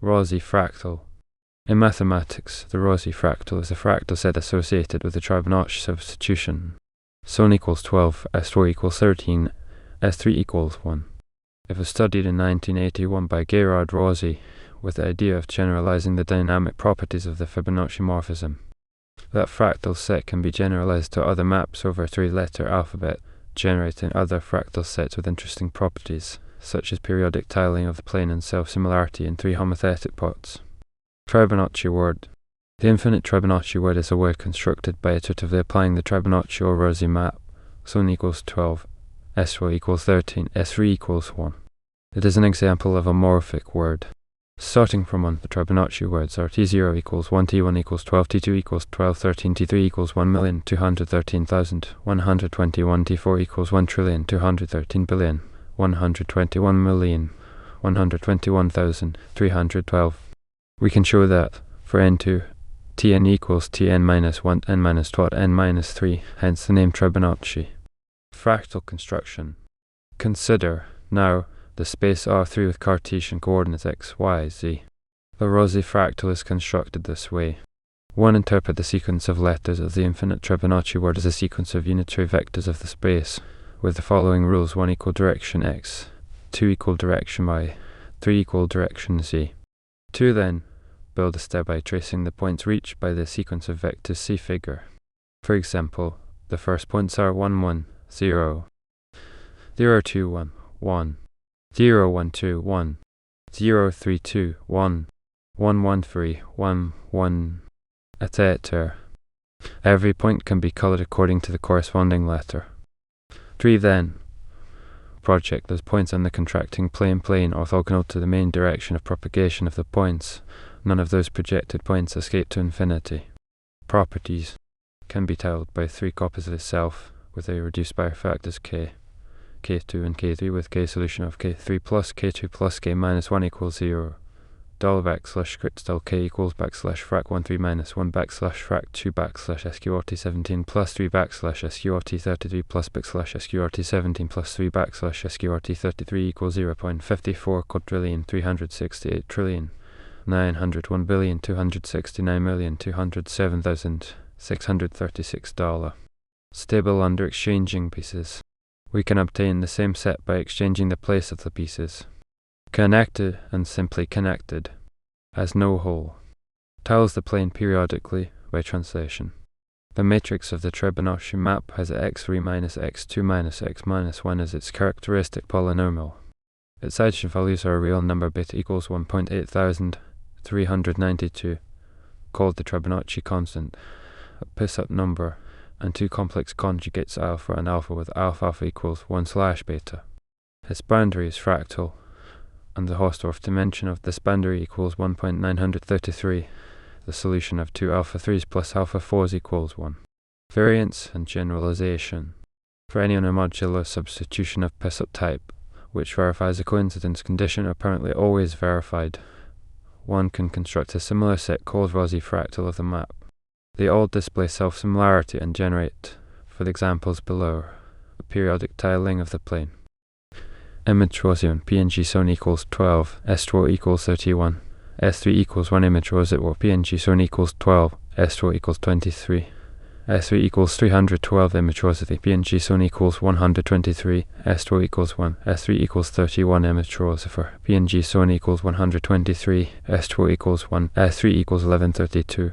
Rauzy fractal. In mathematics, the Rauzy fractal is a fractal set associated with the Tribonacci substitution. Sun equals 12, S4 equals 13, S3 equals 1. It was studied in 1981 by Gérard Rauzy with the idea of generalizing the dynamic properties of the Fibonacci morphism. That fractal set can be generalized to other maps over a three-letter alphabet, generating other fractal sets with interesting properties, such as periodic tiling of the plane and self-similarity in three homothetic pots. Tribonacci word. The infinite Tribonacci word is a word constructed by iteratively applying the Tribonacci or Rauzy map. Sun equals 12, S4 equals 13, S3 equals 1. It is an example of a morphic word. Starting from 1, the Tribonacci words are T0 equals 1, T1 equals 12, T2 equals 12, 13, T3 equals 1,213,121, T4 equals 1,213,121,121,312. We can show that for n2, Tn equals Tn minus 1, n minus 12, n minus 3, hence the name Tribonacci. Fractal construction. Consider, now, the space R3 with Cartesian coordinates x, y, z. The Rauzy fractal is constructed this way. 1. Interpret the sequence of letters of the infinite Tribonacci word as a sequence of unitary vectors of the space, with the following rules: 1 equal direction x, 2 equal direction y, 3 equal direction z. 2. Then, build a step by tracing the points reached by the sequence of vectors see figure. For example, the first points are 1, 1, 0, 0, 2, 1, 1, 0, 1, 2, 1, 0, 3, 2, 1, 1, 1, 3, 1, 1, etc. Every point can be colored according to the corresponding letter. 3. Then, project those points on the contracting plane orthogonal to the main direction of propagation of the points. None of those projected points escape to infinity. Properties can be tiled by 3 copies of itself with a reduced by factors k, k2 and k3 with k solution of k3 plus k2 plus k minus 1 equals 0. $\script k equals \frac13 minus 1 \frac2 sqrt17 plus 3 sqrt33 plus sqrt17 plus 3 sqrt33 equals 0.54 quadrillion 368 trillion 901,269,207,636 $. Stable under exchanging pieces. We can obtain the same set by exchanging the place of the pieces. Connected and simply connected, as no whole. Tiles the plane periodically by translation. The matrix of the Tribonacci map has x3 minus x2 minus x minus 1 as its characteristic polynomial. Its eigenvalues are a real number beta equals 1.8392, called the Tribonacci constant, a Pissot number, and 2 complex conjugates alpha and alpha with alpha equals 1/beta. Its boundary is fractal, and the Hausdorff dimension of this boundary equals 1.933. The solution of 2 alpha 3s plus alpha 4s equals 1. Variance and generalization. For any unimodular substitution of Pissot type, which verifies a coincidence condition apparently always verified, one can construct a similar set called Rauzy fractal of the map. They all display self-similarity and generate, for the examples below, a periodic tiling of the plane. Image Rauzy on PNG Sun equals 12, S4 equals 31, S3 equals 1 image Rauzy or PNG Sun equals 12, S4 equals 23, S3 equals 312 image Rauzy, PNG Sun equals 123, S4 equals 1, S3 equals 31 image Rauzy for PNG Sun equals 123, S4 equals 1, S3 equals 1132.